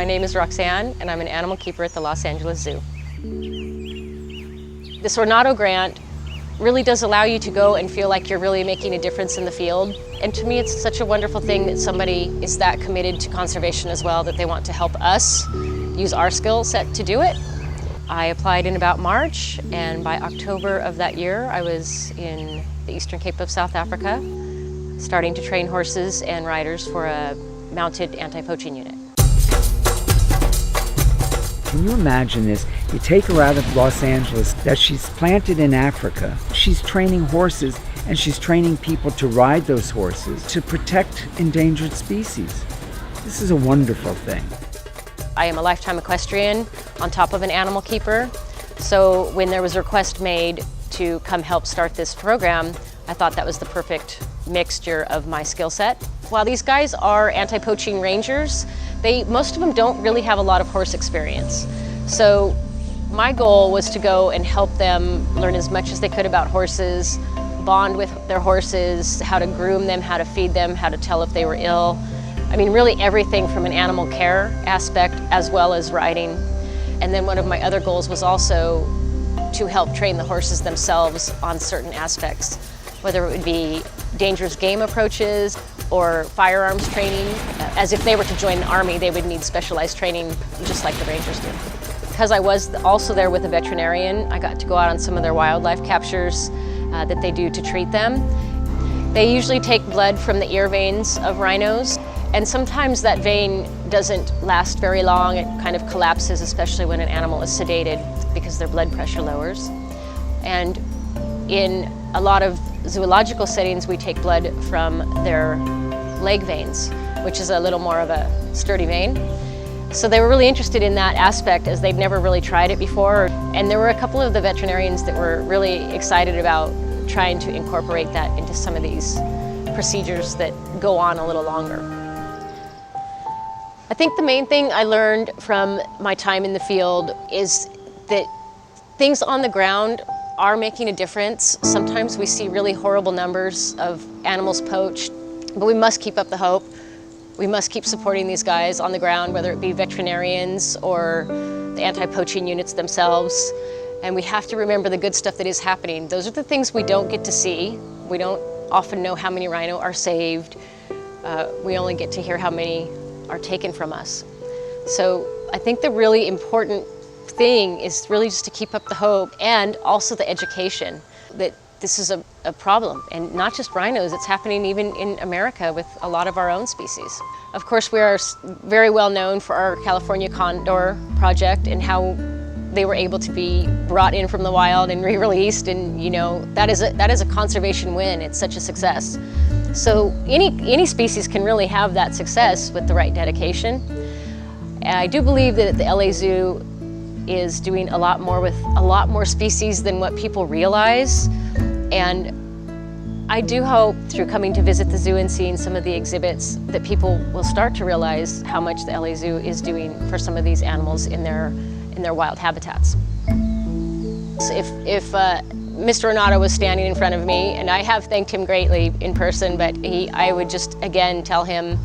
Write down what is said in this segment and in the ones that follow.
My name is Roxanne, and I'm an animal keeper at the Los Angeles Zoo. The Sornato grant really does allow you to go and feel like you're really making a difference in the field. And to me, it's such a wonderful thing that somebody is that committed to conservation as well, that they want to help us use our skill set to do it. I applied in about March, and by October of that year, I was in the Eastern Cape of South Africa, starting to train horses and riders for a mounted anti-poaching unit. Can you imagine this? You take her out of Los Angeles that she's planted in Africa. She's training horses and she's training people to ride those horses to protect endangered species. This is a wonderful thing. I am a lifetime equestrian on top of an animal keeper. So when there was a request made to come help start this program, I thought that was the perfect mixture of my skill set. While these guys are anti-poaching rangers, most of them don't really have a lot of horse experience. So my goal was to go and help them learn as much as they could about horses, bond with their horses, how to groom them, how to feed them, how to tell if they were ill. I mean, really everything from an animal care aspect as well as riding. And then one of my other goals was also to help train the horses themselves on certain aspects, whether it would be dangerous game approaches or firearms training. As if they were to join the Army, they would need specialized training just like the Rangers do. Because I was also there with a veterinarian, I got to go out on some of their wildlife captures that they do to treat them. They usually take blood from the ear veins of rhinos, and sometimes that vein doesn't last very long. It kind of collapses, especially when an animal is sedated, because their blood pressure lowers. And in a lot of zoological settings, we take blood from their leg veins, which is a little more of a sturdy vein. So they were really interested in that aspect, as they'd never really tried it before. And there were a couple of the veterinarians that were really excited about trying to incorporate that into some of these procedures that go on a little longer. I think the main thing I learned from my time in the field is that things on the ground are making a difference. Sometimes we see really horrible numbers of animals poached, but we must keep up the hope. We must keep supporting these guys on the ground, whether it be veterinarians or the anti-poaching units themselves. And we have to remember the good stuff that is happening. Those are the things we don't get to see. We don't often know how many rhino are saved. We only get to hear how many are taken from us. So I think the really important thing is really just to keep up the hope, and also the education that this is a problem, and not just rhinos, it's happening even in America with a lot of our own species. Of course, we are very well known for our California Condor project and how they were able to be brought in from the wild and re-released, and you know, that is a conservation win. It's such a success. So any species can really have that success with the right dedication. And I do believe that the LA Zoo is doing a lot more with a lot more species than what people realize. And I do hope through coming to visit the zoo and seeing some of the exhibits that people will start to realize how much the LA Zoo is doing for some of these animals in their wild habitats. So if Mr. Sornato was standing in front of me, and I have thanked him greatly in person, but I would just again tell him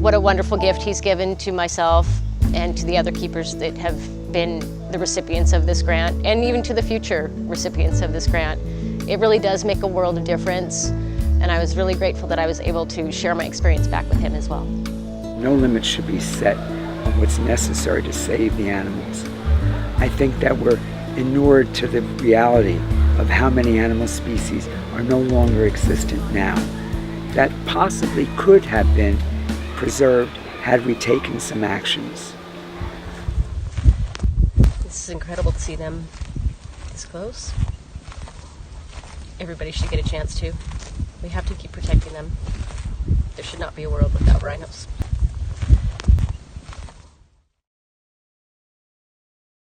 what a wonderful gift he's given to myself and to the other keepers that have been the recipients of this grant, and even to the future recipients of this grant. It really does make a world of difference, and I was really grateful that I was able to share my experience back with him as well. No limits should be set on what's necessary to save the animals. I think that we're inured to the reality of how many animal species are no longer existent now, that possibly could have been preserved had we taken some actions. This is incredible to see them this close. Everybody should get a chance to. We have to keep protecting them. There should not be a world without rhinos.